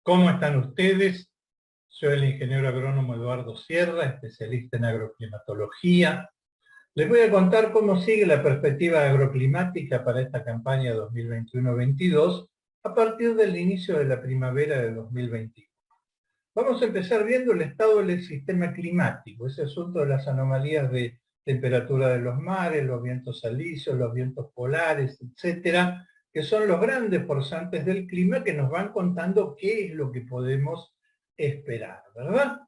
¿Cómo están ustedes? Soy el ingeniero agrónomo Eduardo Sierra, especialista en agroclimatología. Les voy a contar cómo sigue la perspectiva agroclimática para esta campaña 2021-22 a partir del inicio de la primavera de 2021. Vamos a empezar viendo el estado del sistema climático, ese asunto de las anomalías de temperatura de los mares, los vientos alisios, los vientos polares, etcétera, que son los grandes forzantes del clima que nos van contando qué es lo que podemos esperar, ¿verdad?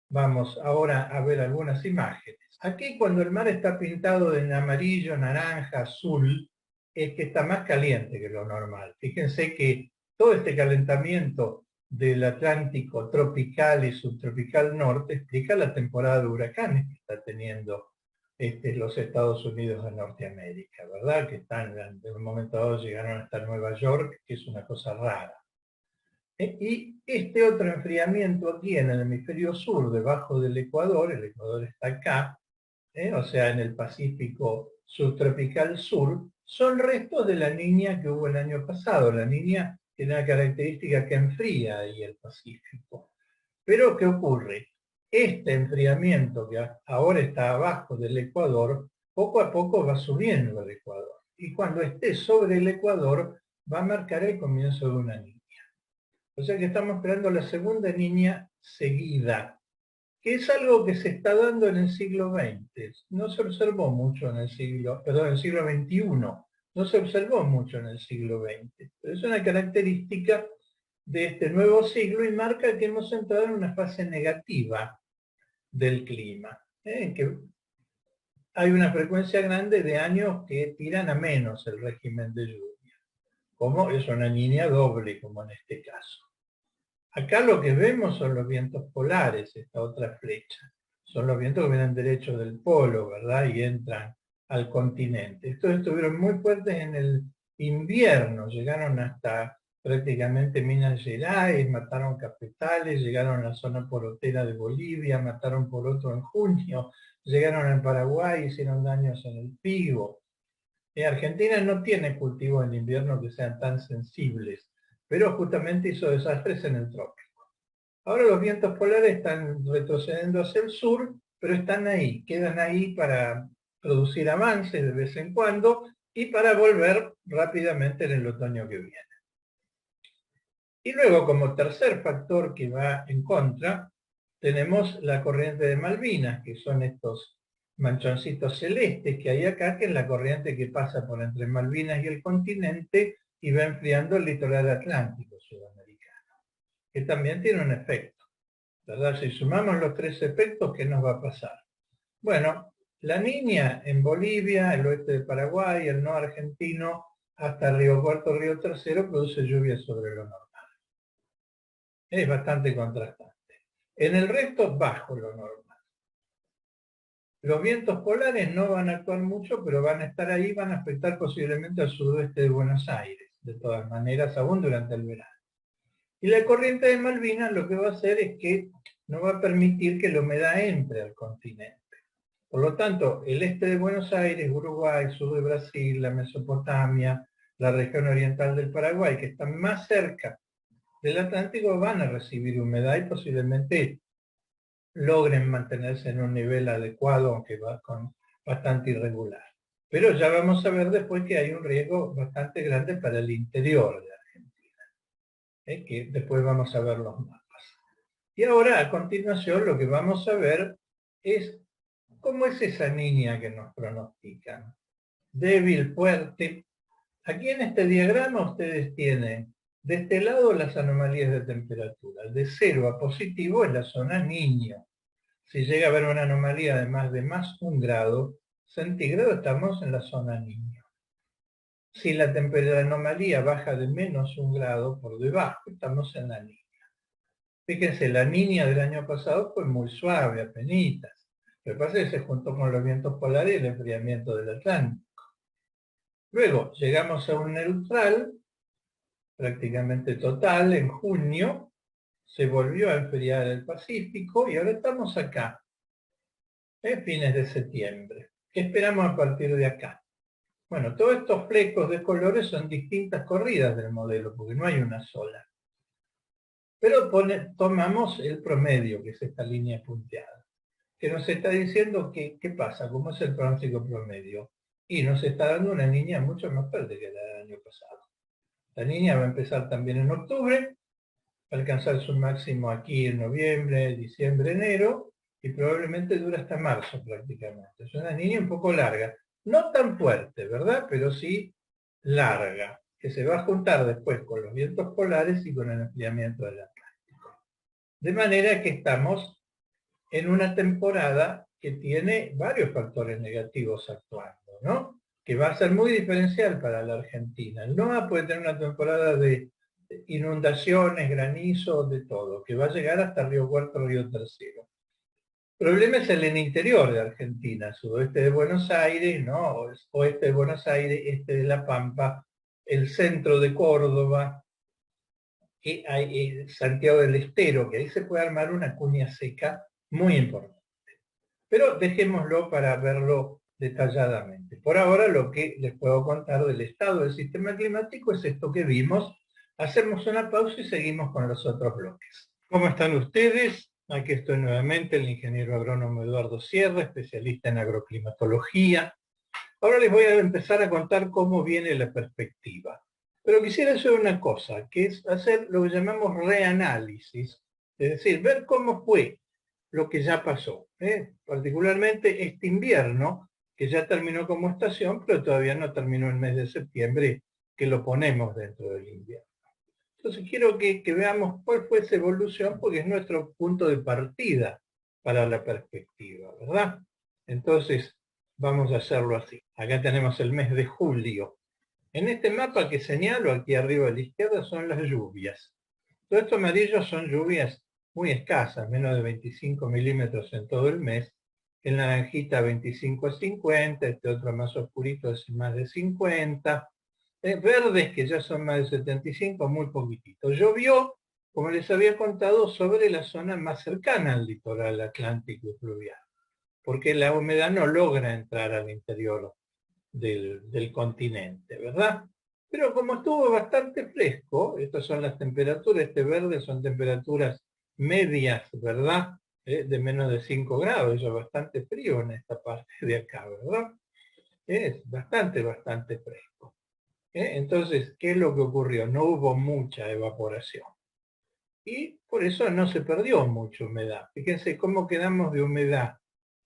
Vamos ahora a ver algunas imágenes. Aquí cuando el mar está pintado en amarillo, naranja, azul, es que está más caliente que lo normal. Fíjense que todo este calentamiento del Atlántico tropical y subtropical norte explica la temporada de huracanes que está teniendo los Estados Unidos de Norteamérica, ¿verdad? Que están, de un momento a otro llegaron hasta Nueva York, que es una cosa rara. Y este otro enfriamiento aquí en el hemisferio sur, debajo del Ecuador, el Ecuador está acá, o sea, en el Pacífico subtropical sur, son restos de la niña que hubo el año pasado. La niña tiene una característica que enfría ahí el Pacífico. Pero, ¿qué ocurre? Este enfriamiento que ahora está abajo del Ecuador, poco a poco va subiendo el Ecuador. Y cuando esté sobre el Ecuador, va a marcar el comienzo de una niña. O sea que estamos esperando la segunda niña seguida, que es algo que se está dando en el siglo XX. No se observó mucho en el siglo XXI. No se observó mucho en el siglo XX. Pero es una característica de este nuevo siglo y marca que hemos entrado en una fase negativa del clima, en que hay una frecuencia grande de años que tiran a menos el régimen de lluvia, como es una línea doble, como en este caso. Acá lo que vemos son los vientos polares, esta otra flecha. Son los vientos que vienen derechos del polo, ¿verdad? Y entran al continente. Estos estuvieron muy fuertes en el invierno, llegaron hasta prácticamente Minas Gerais, mataron cafetales, llegaron a la zona porotera de Bolivia, mataron poroto en junio, llegaron al Paraguay, hicieron daños en el trigo. Argentina no tiene cultivos en invierno que sean tan sensibles, pero justamente hizo desastres en el trópico. Ahora los vientos polares están retrocediendo hacia el sur, pero están ahí, quedan ahí para producir avances de vez en cuando y para volver rápidamente en el otoño que viene. Y luego, como tercer factor que va en contra, tenemos la corriente de Malvinas, que son estos manchoncitos celestes que hay acá, que es la corriente que pasa por entre Malvinas y el continente y va enfriando el litoral atlántico sudamericano, que también tiene un efecto, ¿verdad? Si sumamos los tres efectos, ¿qué nos va a pasar? Bueno, la Niña en Bolivia, el oeste de Paraguay, el no argentino, hasta Río Cuarto, Río Tercero, produce lluvias sobre lo normal. Es bastante contrastante. En el resto, bajo lo normal. Los vientos polares no van a actuar mucho, pero van a estar ahí, van a afectar posiblemente al sudoeste de Buenos Aires, de todas maneras, aún durante el verano. Y la corriente de Malvinas lo que va a hacer es que no va a permitir que la humedad entre al continente. Por lo tanto, el este de Buenos Aires, Uruguay, sur de Brasil, la Mesopotamia, la región oriental del Paraguay, que están más cerca del Atlántico, van a recibir humedad y posiblemente logren mantenerse en un nivel adecuado, aunque va con bastante irregular. Pero ya vamos a ver después que hay un riesgo bastante grande para el interior de Argentina, que después vamos a ver los mapas. Y ahora, a continuación, lo que vamos a ver es cómo es esa niña que nos pronostican. Débil, fuerte. Aquí en este diagrama ustedes tienen de este lado las anomalías de temperatura. De 0 a positivo es la zona niño. Si llega a haber una anomalía de más 1 grado centígrado, estamos en la zona niño. Si la anomalía baja de -1 grado por debajo, estamos en la niña. Fíjense, la niña del año pasado fue muy suave, apenitas. Lo que pasa es que se juntó con los vientos polares y el enfriamiento del Atlántico. Luego llegamos a un neutral, prácticamente total, en junio, se volvió a enfriar el Pacífico y ahora estamos acá, en fines de septiembre. ¿Qué esperamos a partir de acá? Bueno, todos estos flecos de colores son distintas corridas del modelo, porque no hay una sola. Pero tomamos el promedio, que es esta línea punteada, que nos está diciendo que, ¿qué pasa? ¿Cómo es el pronóstico promedio? Y nos está dando una niña mucho más fuerte que la del año pasado. La niña va a empezar también en octubre, va a alcanzar su máximo aquí en noviembre, diciembre, enero, y probablemente dura hasta marzo prácticamente. Es una niña un poco larga, no tan fuerte, ¿verdad? Pero sí larga, que se va a juntar después con los vientos polares y con el enfriamiento del Atlántico. De manera que estamos en una temporada que tiene varios factores negativos actuando, ¿no? Que va a ser muy diferencial para la Argentina. El NOA puede tener una temporada de inundaciones, granizos, de todo, que va a llegar hasta Río Cuarto, Río Tercero. El problema es el interior de Argentina, sudoeste de Buenos Aires, ¿no? Oeste de Buenos Aires, este de La Pampa, el centro de Córdoba, y hay Santiago del Estero, que ahí se puede armar una cuña seca muy importante. Pero dejémoslo para verlo detalladamente. Por ahora lo que les puedo contar del estado del sistema climático es esto que vimos. Hacemos una pausa y seguimos con los otros bloques. ¿Cómo están ustedes? Aquí estoy nuevamente, el ingeniero agrónomo Eduardo Sierra, especialista en agroclimatología. Ahora les voy a empezar a contar cómo viene la perspectiva. Pero quisiera hacer una cosa, que es hacer lo que llamamos reanálisis, es decir, ver cómo fue lo que ya pasó. Particularmente este invierno, que ya terminó como estación, pero todavía no terminó el mes de septiembre, que lo ponemos dentro del invierno. Entonces quiero que veamos cuál fue esa evolución, porque es nuestro punto de partida para la perspectiva, ¿verdad? Entonces, vamos a hacerlo así. Acá tenemos el mes de julio. En este mapa que señalo aquí arriba a la izquierda son las lluvias. Todo esto amarillo son lluvias muy escasas, menos de 25 milímetros en todo el mes. El naranjita 25 a 50, este otro más oscurito es más de 50. Verdes que ya son más de 75, muy poquitito. Llovió, como les había contado, sobre la zona más cercana al litoral atlántico y fluvial, porque la humedad no logra entrar al interior del continente, ¿verdad? Pero como estuvo bastante fresco, estas son las temperaturas, este verde son temperaturas medias, ¿verdad? De menos de 5 grados, eso es bastante frío en esta parte de acá, ¿verdad? Es bastante fresco. Entonces, ¿qué es lo que ocurrió? No hubo mucha evaporación. Y por eso no se perdió mucha humedad. Fíjense cómo quedamos de humedad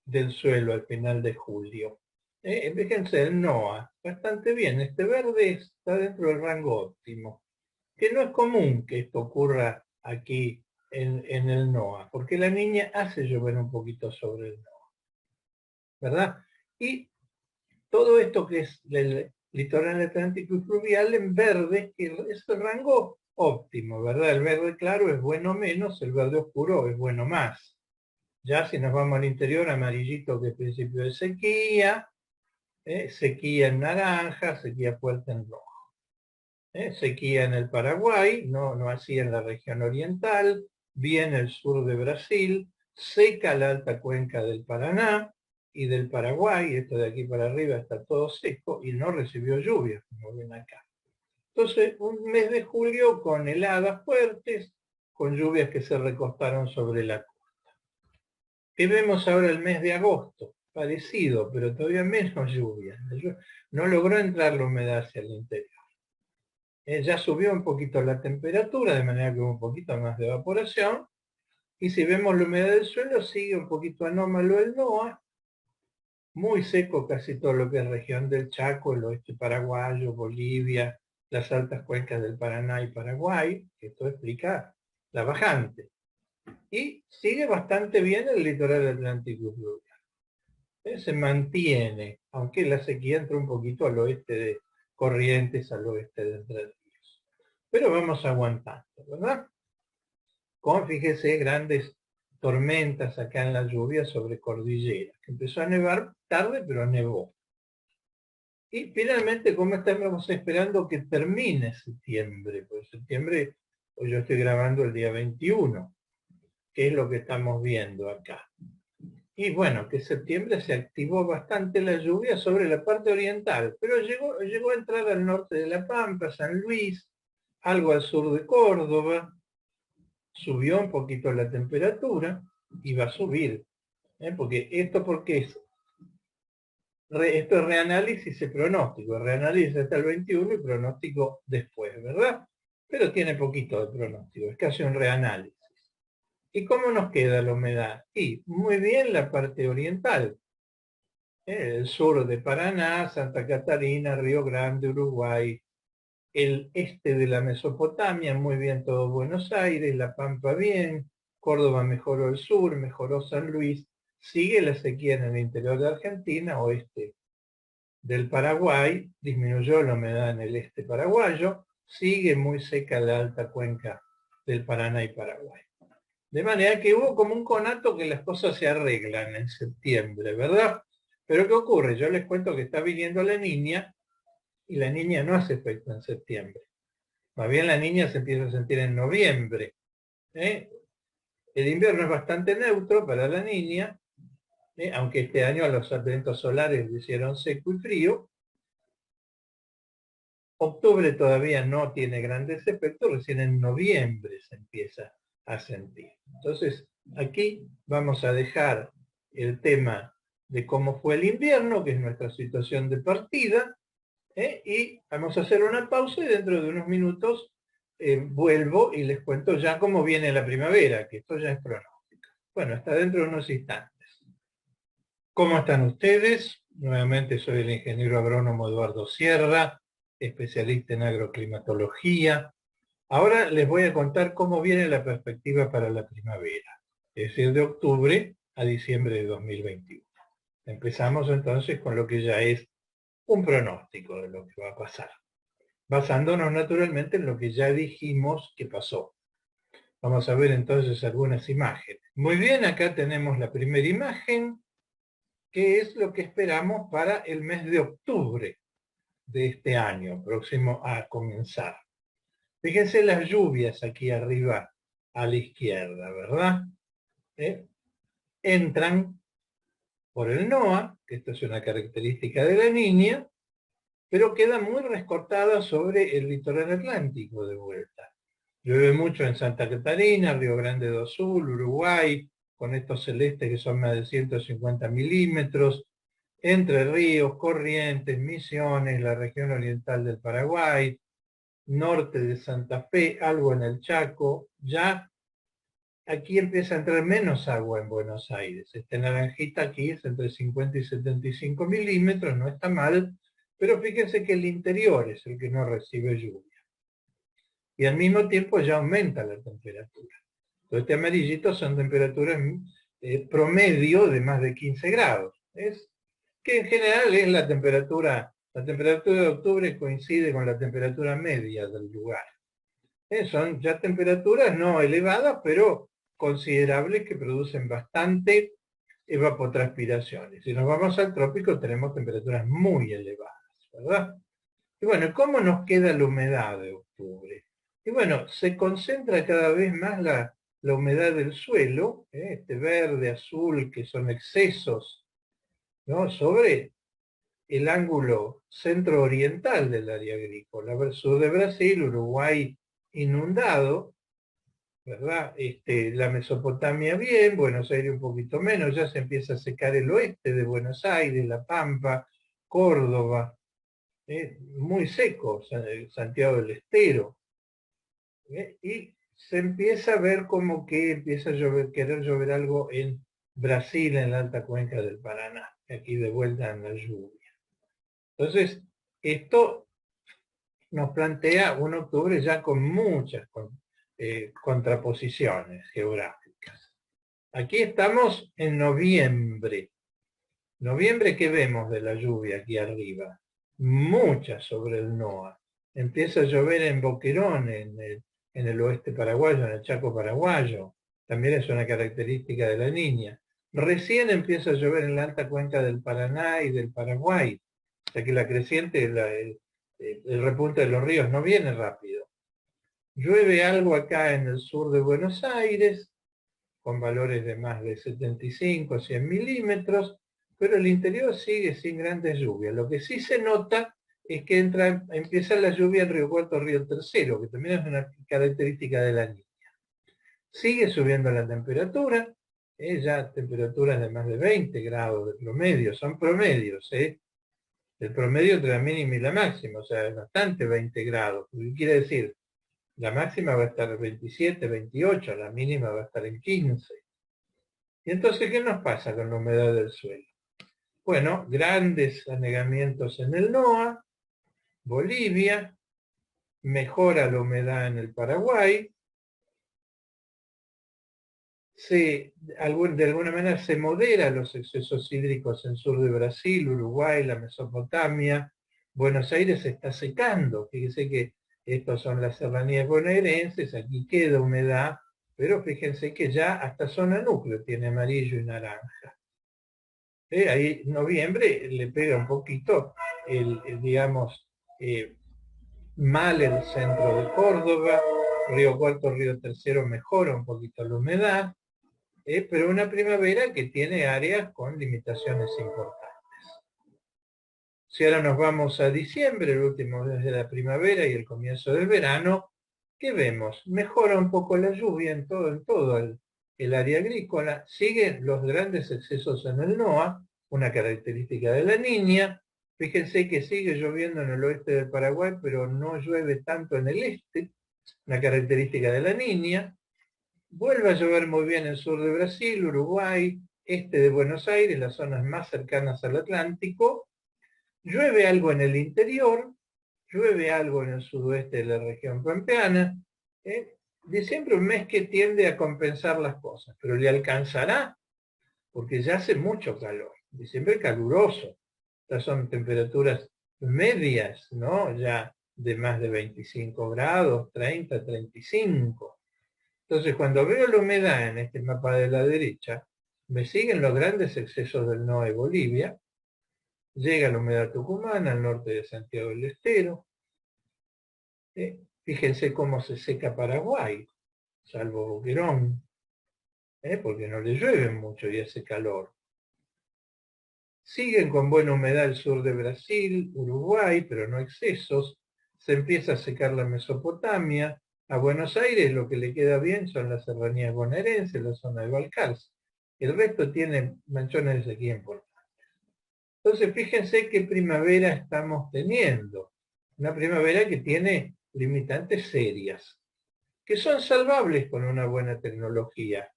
del suelo al final de julio. Fíjense el NOA, bastante bien. Este verde está dentro del rango óptimo. Que no es común que esto ocurra aquí en el NOA, porque la niña hace llover un poquito sobre el NOA, ¿verdad? Y todo esto que es del litoral atlántico y fluvial en verde, que es el rango óptimo, ¿verdad? El verde claro es bueno menos, el verde oscuro es bueno más. Ya si nos vamos al interior, amarillito que es principio de sequía, sequía en naranja, sequía fuerte en rojo. Sequía en el Paraguay, no así en la región oriental, bien el sur de Brasil, seca la alta cuenca del Paraná y del Paraguay, esto de aquí para arriba está todo seco y no recibió lluvia, como ven acá. Entonces, un mes de julio con heladas fuertes, con lluvias que se recostaron sobre la costa. ¿Qué vemos ahora el mes de agosto? Parecido, pero todavía menos lluvia. No logró entrar la humedad hacia el interior. Ya subió un poquito la temperatura, de manera que hubo un poquito más de evaporación. Y si vemos la humedad del suelo, sigue un poquito anómalo el NOA, muy seco casi todo lo que es región del Chaco, el oeste paraguayo, Bolivia, las altas cuencas del Paraná y Paraguay, que esto explica la bajante. Y sigue bastante bien el litoral atlántico y fluvial. Se mantiene, aunque la sequía entra un poquito al oeste de Corrientes, al oeste de Entre Ríos. Pero vamos aguantando, ¿verdad? Con, fíjese, grandes tormentas acá en la lluvia sobre cordillera, que empezó a nevar tarde, pero nevó. Y finalmente, ¿cómo estamos esperando que termine septiembre? Pues septiembre, pues yo estoy grabando el día 21, que es lo que estamos viendo acá. Y bueno, que septiembre se activó bastante la lluvia sobre la parte oriental, pero llegó a entrar al norte de La Pampa, San Luis, algo al sur de Córdoba, subió un poquito la temperatura y va a subir. Porque esto esto es reanálisis y pronóstico. El reanálisis hasta el 21 y pronóstico después, ¿verdad? Pero tiene poquito de pronóstico, es casi un reanálisis. ¿Y cómo nos queda la humedad? Y muy bien la parte oriental. El sur de Paraná, Santa Catarina, Río Grande, Uruguay, el este de la Mesopotamia, muy bien todo Buenos Aires, La Pampa bien, Córdoba mejoró el sur, mejoró San Luis, sigue la sequía en el interior de Argentina, oeste del Paraguay, disminuyó la humedad en el este paraguayo, sigue muy seca la alta cuenca del Paraná y Paraguay. De manera que hubo como un conato que las cosas se arreglan en septiembre, ¿verdad? Pero ¿qué ocurre? Yo les cuento que está viniendo la niña y la niña no hace efecto en septiembre. Más bien la niña se empieza a sentir en noviembre. El invierno es bastante neutro para la niña, aunque este año los eventos solares lo hicieron seco y frío. Octubre todavía no tiene grandes efectos, recién en noviembre se empieza a sentir. Entonces, aquí vamos a dejar el tema de cómo fue el invierno, que es nuestra situación de partida, y vamos a hacer una pausa y dentro de unos minutos vuelvo y les cuento ya cómo viene la primavera, que esto ya es pronóstico. Bueno, hasta dentro de unos instantes. ¿Cómo están ustedes? Nuevamente soy el ingeniero agrónomo Eduardo Sierra, especialista en agroclimatología. Ahora les voy a contar cómo viene la perspectiva para la primavera, es decir, de octubre a diciembre de 2021. Empezamos entonces con lo que ya es un pronóstico de lo que va a pasar, basándonos naturalmente en lo que ya dijimos que pasó. Vamos a ver entonces algunas imágenes. Muy bien, acá tenemos la primera imagen, que es lo que esperamos para el mes de octubre de este año, próximo a comenzar. Fíjense las lluvias aquí arriba a la izquierda, ¿verdad? Entran por el NOA, que esto es una característica de la Niña, pero quedan muy recortadas sobre el litoral atlántico de vuelta. Llueve mucho en Santa Catarina, Río Grande do Sul, Uruguay, con estos celestes que son más de 150 milímetros, Entre Ríos, Corrientes, Misiones, la región oriental del Paraguay, norte de Santa Fe, algo en el Chaco. Ya aquí empieza a entrar menos agua en Buenos Aires. Este naranjita aquí es entre 50 y 75 milímetros, no está mal, pero fíjense que el interior es el que no recibe lluvia. Y al mismo tiempo ya aumenta la temperatura. Todo este amarillito son temperaturas promedio de más de 15 grados. Que en general es la temperatura de octubre coincide con la temperatura media del lugar. Son ya temperaturas no elevadas, pero considerables que producen bastante evapotranspiraciones. Si nos vamos al trópico tenemos temperaturas muy elevadas, ¿verdad? Y bueno, ¿cómo nos queda la humedad de octubre? Y bueno, se concentra cada vez más la humedad del suelo, este verde, azul, que son excesos, ¿no? Sobre el ángulo centro-oriental del área agrícola, el sur de Brasil, Uruguay inundado, ¿verdad? La Mesopotamia bien, Buenos Aires un poquito menos, ya se empieza a secar el oeste de Buenos Aires, La Pampa, Córdoba, muy seco, Santiago del Estero, y se empieza a ver como que empieza a querer llover algo en Brasil, en la alta cuenca del Paraná, aquí de vuelta en la lluvia. Entonces, esto nos plantea un octubre ya con muchas contraposiciones geográficas. Aquí estamos en noviembre. Noviembre, ¿qué vemos de la lluvia aquí arriba? Mucha sobre el NOA. Empieza a llover en Boquerón, en el oeste paraguayo, en el Chaco paraguayo. También es una característica de la Niña. Recién empieza a llover en la alta cuenca del Paraná y del Paraguay. O sea que la creciente, el repunte de los ríos no viene rápido. Llueve algo acá en el sur de Buenos Aires, con valores de más de 75 a 100 milímetros, pero el interior sigue sin grandes lluvias. Lo que sí se nota es que empieza la lluvia en Río Cuarto, Río Tercero, que también es una característica de la Niña. Sigue subiendo la temperatura, ya temperaturas de más de 20 grados de promedio, son promedios, el promedio entre la mínima y la máxima, o sea, es bastante 20 grados. ¿Qué quiere decir? La máxima va a estar en 27, 28, la mínima va a estar en 15. Y entonces, ¿qué nos pasa con la humedad del suelo? Bueno, grandes anegamientos en el NOA, Bolivia, mejora la humedad en el Paraguay, de alguna manera se modera los excesos hídricos en sur de Brasil, Uruguay, la Mesopotamia. Buenos Aires se está secando. Fíjense que estos son las serranías bonaerenses, aquí queda humedad, pero fíjense que ya hasta zona núcleo tiene amarillo y naranja. Ahí noviembre le pega un poquito, digamos, mal el centro de Córdoba, Río Cuarto, Río Tercero mejora un poquito la humedad, pero una primavera que tiene áreas con limitaciones importantes. Si ahora nos vamos a diciembre, el último mes de la primavera y el comienzo del verano, ¿qué vemos? Mejora un poco la lluvia en todo el área agrícola, siguen los grandes excesos en el NOA, una característica de la Niña. Fíjense que sigue lloviendo en el oeste del Paraguay, pero no llueve tanto en el este, una característica de la Niña. Vuelve a llover muy bien en el sur de Brasil, Uruguay, este de Buenos Aires, las zonas más cercanas al Atlántico. Llueve algo en el interior, llueve algo en el sudoeste de la región pampeana. Diciembre un mes que tiende a compensar las cosas, pero le alcanzará, porque ya hace mucho calor. Diciembre caluroso. Estas son temperaturas medias, ¿no? Ya de más de 25 grados, 30, 35. Entonces, cuando veo la humedad en este mapa de la derecha, me siguen los grandes excesos del NOA de Bolivia, llega la humedad tucumana al norte de Santiago del Estero. Fíjense cómo se seca Paraguay, salvo Boquerón, porque no le llueve mucho y hace calor. Siguen con buena humedad el sur de Brasil, Uruguay, pero no excesos. Se empieza a secar la Mesopotamia. A Buenos Aires lo que le queda bien son las serranías bonaerenses, la zona de Balcarce. El resto tiene manchones de sequía importantes. Entonces, fíjense qué primavera estamos teniendo. Una primavera que tiene limitantes serias, que son salvables con una buena tecnología,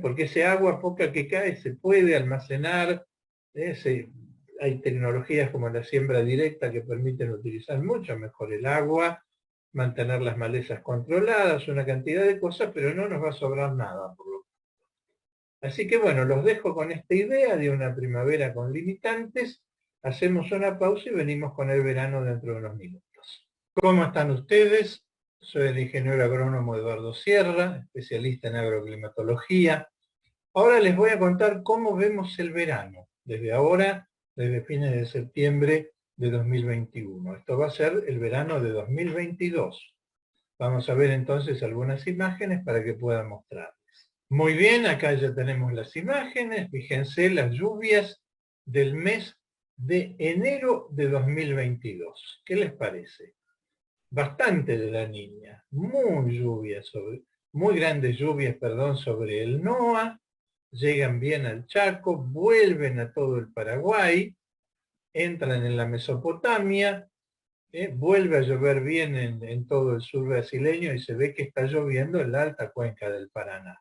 porque ese agua poca que cae se puede almacenar. Hay tecnologías como la siembra directa que permiten utilizar mucho mejor el agua, mantener las malezas controladas, una cantidad de cosas, pero no nos va a sobrar nada, por lo Así que bueno, los dejo con esta idea de una primavera con limitantes. Hacemos una pausa y venimos con el verano dentro de unos minutos. ¿Cómo están ustedes? Soy el ingeniero agrónomo Eduardo Sierra, especialista en agroclimatología. Ahora les voy a contar cómo vemos el verano, desde ahora, desde fines de septiembre de 2021. Esto va a ser el verano de 2022. Vamos a ver entonces algunas imágenes para que pueda mostrar. Muy bien, acá ya tenemos las imágenes. Fíjense las lluvias del mes de enero de 2022. ¿Qué les parece? Bastante de la Niña, muy grandes lluvias, sobre el NOA, llegan bien al Chaco, vuelven a todo el Paraguay, entran en la Mesopotamia, vuelve a llover bien en todo el sur brasileño y se ve que está lloviendo en la alta cuenca del Paraná.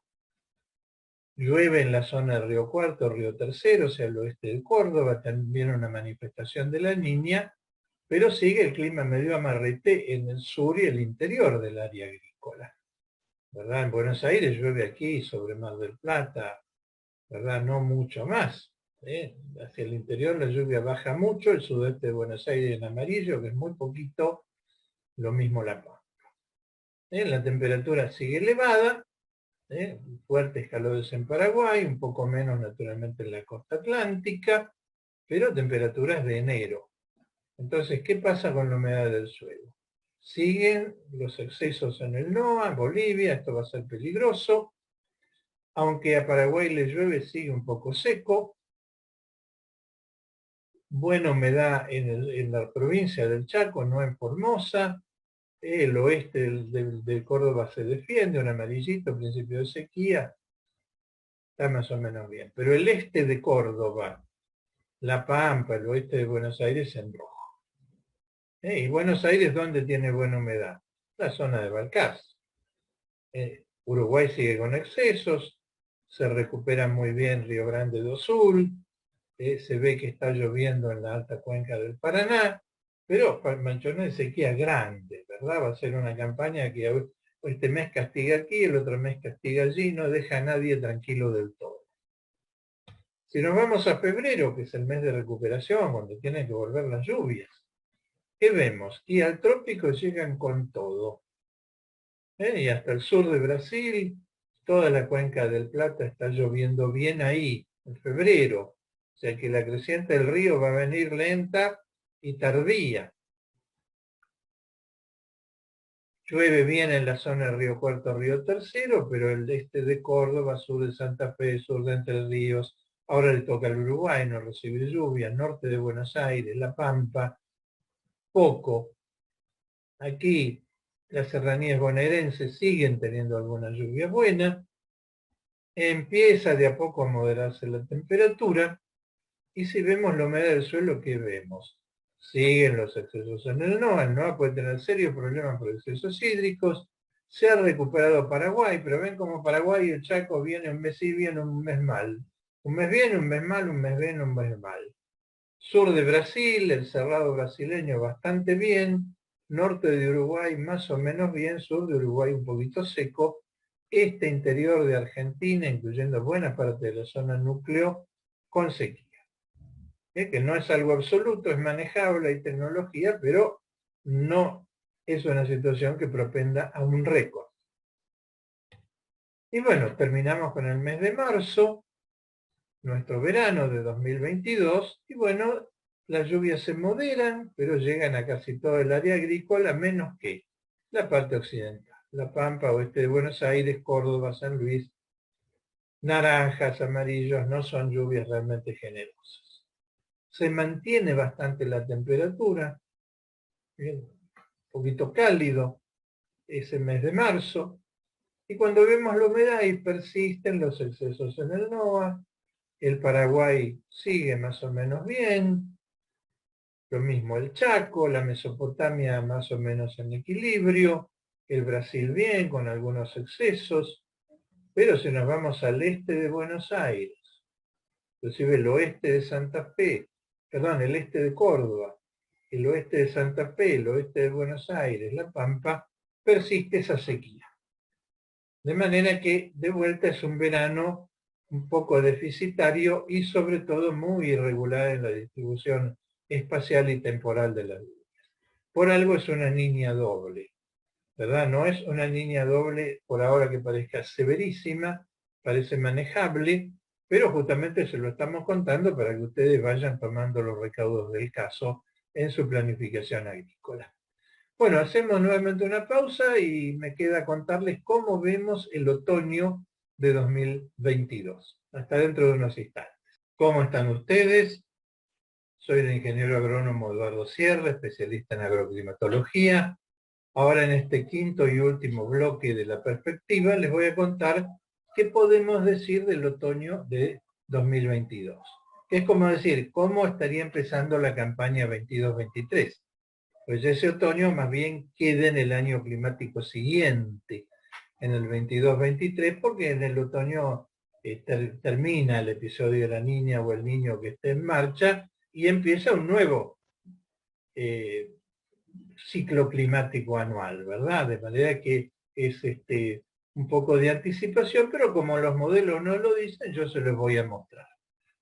Llueve en la zona de Río Cuarto, Río Tercero, o sea, al oeste de Córdoba, también una manifestación de la Niña, pero sigue el clima medio amarrete en el sur y el interior del área agrícola. ¿Verdad? En Buenos Aires llueve aquí, sobre Mar del Plata, ¿verdad? No mucho más. Hacia el interior la lluvia baja mucho, el sudeste de Buenos Aires en amarillo, que es muy poquito, lo mismo La Pampa. La temperatura sigue elevada, fuertes calores en Paraguay, un poco menos naturalmente en la costa atlántica, pero temperaturas de enero. Entonces, ¿qué pasa con la humedad del suelo? Siguen los excesos en el NOA, Bolivia, esto va a ser peligroso. Aunque a Paraguay le llueve, sigue un poco seco. Buena humedad en la provincia del Chaco, no en Formosa. El oeste de Córdoba se defiende, un amarillito, principio de sequía, está más o menos bien. Pero el este de Córdoba, La Pampa, el oeste de Buenos Aires en rojo. Y Buenos Aires, ¿dónde tiene buena humedad? La zona de Balcarce. Uruguay sigue con excesos, se recupera muy bien Río Grande do Sul, se ve que está lloviendo en la alta cuenca del Paraná, pero manchón de sequía grande, ¿verdad? Va a ser una campaña que este mes castiga aquí, el otro mes castiga allí, no deja a nadie tranquilo del todo. Si nos vamos a febrero, que es el mes de recuperación, cuando tienen que volver las lluvias, ¿qué vemos? Y al trópico llegan con todo. Y hasta el sur de Brasil, toda la cuenca del Plata está lloviendo bien ahí, en febrero. O sea que la creciente del río va a venir lenta y tardía. Llueve bien en la zona del Río Cuarto, Río Tercero, pero el este de Córdoba, sur de Santa Fe, sur de Entre Ríos, ahora le toca al Uruguay no recibir lluvia, norte de Buenos Aires, La Pampa, poco. Aquí las serranías bonaerenses siguen teniendo alguna lluvia buena, empieza de a poco a moderarse la temperatura, y si vemos la humedad del suelo, ¿qué vemos? Siguen los excesos en el NOA puede tener serios problemas por excesos hídricos, se ha recuperado Paraguay, pero ven como Paraguay y el Chaco viene un mes sí, viene un mes mal. Un mes bien, un mes mal, un mes bien, un mes mal. Sur de Brasil, el cerrado brasileño bastante bien, norte de Uruguay más o menos bien, sur de Uruguay un poquito seco, este interior de Argentina, incluyendo buena parte de la zona núcleo, con sequía. Que no es algo absoluto, es manejable, hay tecnología, pero no es una situación que propenda a un récord. Y bueno, terminamos con el mes de marzo, nuestro verano de 2022, y bueno, las lluvias se moderan, pero llegan a casi todo el área agrícola, menos que la parte occidental, La Pampa, oeste de Buenos Aires, Córdoba, San Luis, naranjas, amarillos, no son lluvias realmente generosas. Se mantiene bastante la temperatura, un poquito cálido ese mes de marzo, y cuando vemos la humedad ahí persisten los excesos en el NOA, el Paraguay sigue más o menos bien, lo mismo el Chaco, la Mesopotamia más o menos en equilibrio, el Brasil bien con algunos excesos, pero si nos vamos al este de Buenos Aires, inclusive el oeste de Santa Fe, perdón, el este de Córdoba, el oeste de Santa Fe, el oeste de Buenos Aires, La Pampa, persiste esa sequía. De manera que de vuelta es un verano un poco deficitario y sobre todo muy irregular en la distribución espacial y temporal de las lluvias. Por algo es una niña doble, ¿verdad? No es una niña doble por ahora que parezca severísima, parece manejable, pero justamente se lo estamos contando para que ustedes vayan tomando los recaudos del caso en su planificación agrícola. Bueno, hacemos nuevamente una pausa y me queda contarles cómo vemos el otoño de 2022. Hasta dentro de unos instantes. ¿Cómo están ustedes? Soy el ingeniero agrónomo Eduardo Sierra, especialista en agroclimatología. Ahora en este quinto y último bloque de la perspectiva les voy a contar qué podemos decir del otoño de 2022. Es como decir, cómo estaría empezando la campaña 22-23. Pues ese otoño más bien queda en el año climático siguiente, en el 22-23, porque en el otoño termina el episodio de la niña o el niño que esté en marcha y empieza un nuevo ciclo climático anual, ¿verdad? De manera que es un poco de anticipación, pero como los modelos no lo dicen, yo se los voy a mostrar.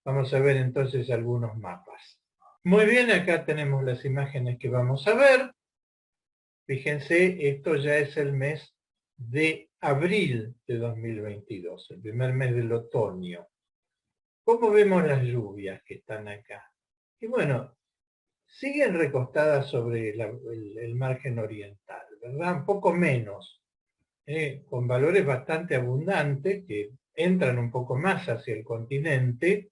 Vamos a ver entonces algunos mapas. Muy bien, acá tenemos las imágenes que vamos a ver. Fíjense, esto ya es el mes de abril de 2022, el primer mes del otoño. ¿Cómo vemos las lluvias que están acá? Y bueno, siguen recostadas sobre el margen oriental, ¿verdad? Un poco menos, con valores bastante abundantes que entran un poco más hacia el continente,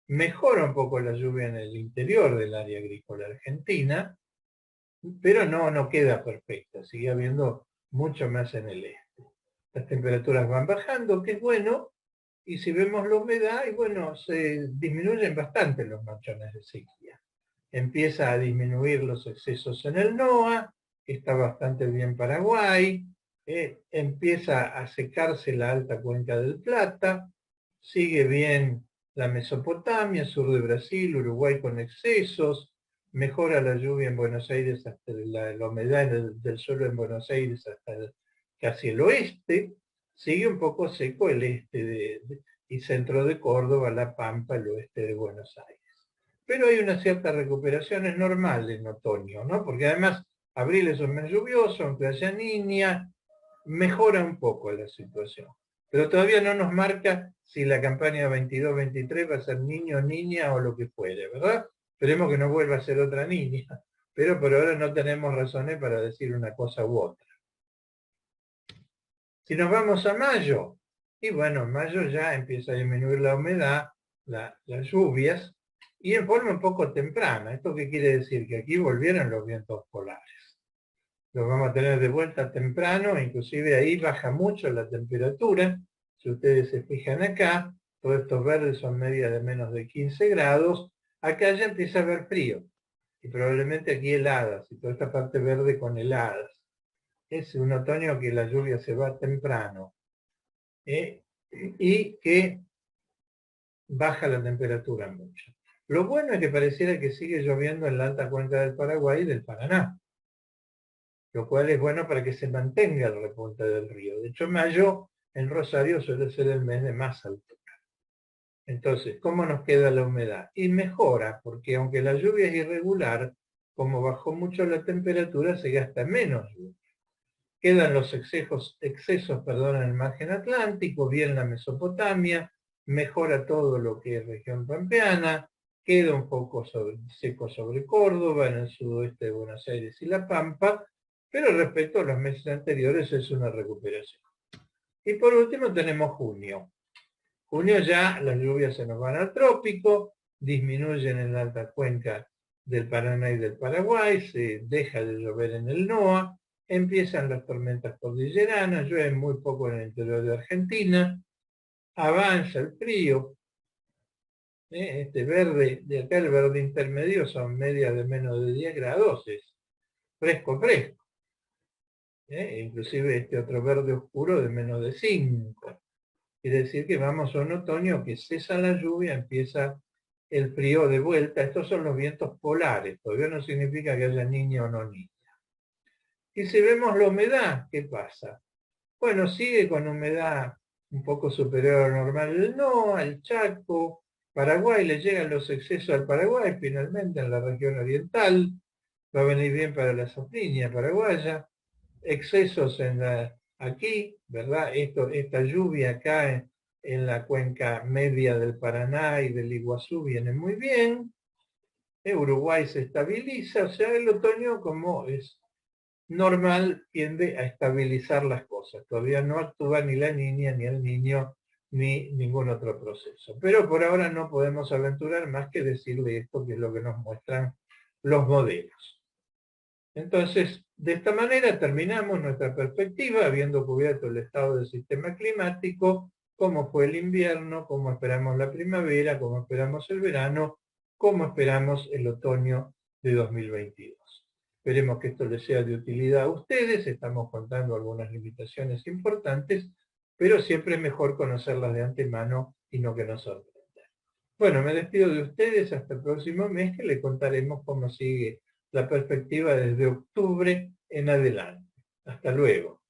mejora un poco la lluvia en el interior del área agrícola argentina, pero no queda perfecta, sigue habiendo mucho más en el este. Las temperaturas van bajando, que es bueno, y si vemos la humedad, y bueno, se disminuyen bastante los manchones de sequía. Empieza a disminuir los excesos en el NOA, está bastante bien Paraguay, empieza a secarse la alta cuenca del Plata, sigue bien la Mesopotamia, sur de Brasil, Uruguay con excesos, mejora la lluvia en Buenos Aires, hasta la humedad del suelo en Buenos Aires hasta casi el oeste, sigue un poco seco el este y centro de Córdoba, La Pampa, el oeste de Buenos Aires. Pero hay una cierta recuperación, es normal en otoño, ¿no? Porque además abril es un mes lluvioso, aunque haya niña, mejora un poco la situación. Pero todavía no nos marca si la campaña 22-23 va a ser niño, niña o lo que fuere, ¿verdad? Esperemos que no vuelva a ser otra niña, pero por ahora no tenemos razones para decir una cosa u otra. Si nos vamos a mayo, y bueno, en mayo ya empieza a disminuir la humedad, las lluvias, y en forma un poco temprana. ¿Esto qué quiere decir? Que aquí volvieron los vientos polares. Los vamos a tener de vuelta temprano, inclusive ahí baja mucho la temperatura. Si ustedes se fijan acá, todos estos verdes son medias de menos de 15 grados. Acá ya empieza a haber frío, y probablemente aquí heladas, y toda esta parte verde con heladas. Es un otoño que la lluvia se va temprano, y que baja la temperatura mucho. Lo bueno es que pareciera que sigue lloviendo en la alta cuenca del Paraguay y del Paraná, lo cual es bueno para que se mantenga el repunte del río. De hecho, mayo en Rosario suele ser el mes de más altura. Entonces, ¿cómo nos queda la humedad? Y mejora, porque aunque la lluvia es irregular, como bajó mucho la temperatura, se gasta menos lluvia. Quedan los excesos en el margen atlántico, bien la Mesopotamia, mejora todo lo que es región pampeana, queda un poco seco sobre Córdoba, en el sudoeste de Buenos Aires y La Pampa, pero respecto a los meses anteriores es una recuperación. Y por último tenemos junio. Junio ya las lluvias se nos van al trópico, disminuyen en la alta cuenca del Paraná y del Paraguay, se deja de llover en el NOA, empiezan las tormentas cordilleranas, llueve muy poco en el interior de Argentina, avanza el frío, este verde, de acá el verde intermedio son medias de menos de 10 grados, es fresco, fresco. Inclusive este otro verde oscuro de menos de 5. Quiere decir que vamos a un otoño que cesa la lluvia, empieza el frío de vuelta. Estos son los vientos polares, todavía no significa que haya niña o no niña. Y si vemos la humedad, ¿qué pasa? Bueno, sigue con humedad un poco superior a lo normal. No, al Chaco, Paraguay, le llegan los excesos al Paraguay, finalmente en la región oriental, va a venir bien para la safrinha paraguaya, excesos aquí, ¿verdad? Esta lluvia acá en la cuenca media del Paraná y del Iguazú viene muy bien. Uruguay se estabiliza, o sea, el otoño, como es normal, tiende a estabilizar las cosas. Todavía no actúa ni la niña, ni el niño, ni ningún otro proceso. Pero por ahora no podemos aventurar más que decirle esto, que es lo que nos muestran los modelos. Entonces, de esta manera terminamos nuestra perspectiva, habiendo cubierto el estado del sistema climático, cómo fue el invierno, cómo esperamos la primavera, cómo esperamos el verano, cómo esperamos el otoño de 2022. Esperemos que esto les sea de utilidad a ustedes, estamos contando algunas limitaciones importantes, pero siempre es mejor conocerlas de antemano y no que nos sorprendan. Bueno, me despido de ustedes hasta el próximo mes, que le contaremos cómo sigue la perspectiva desde octubre en adelante. Hasta luego.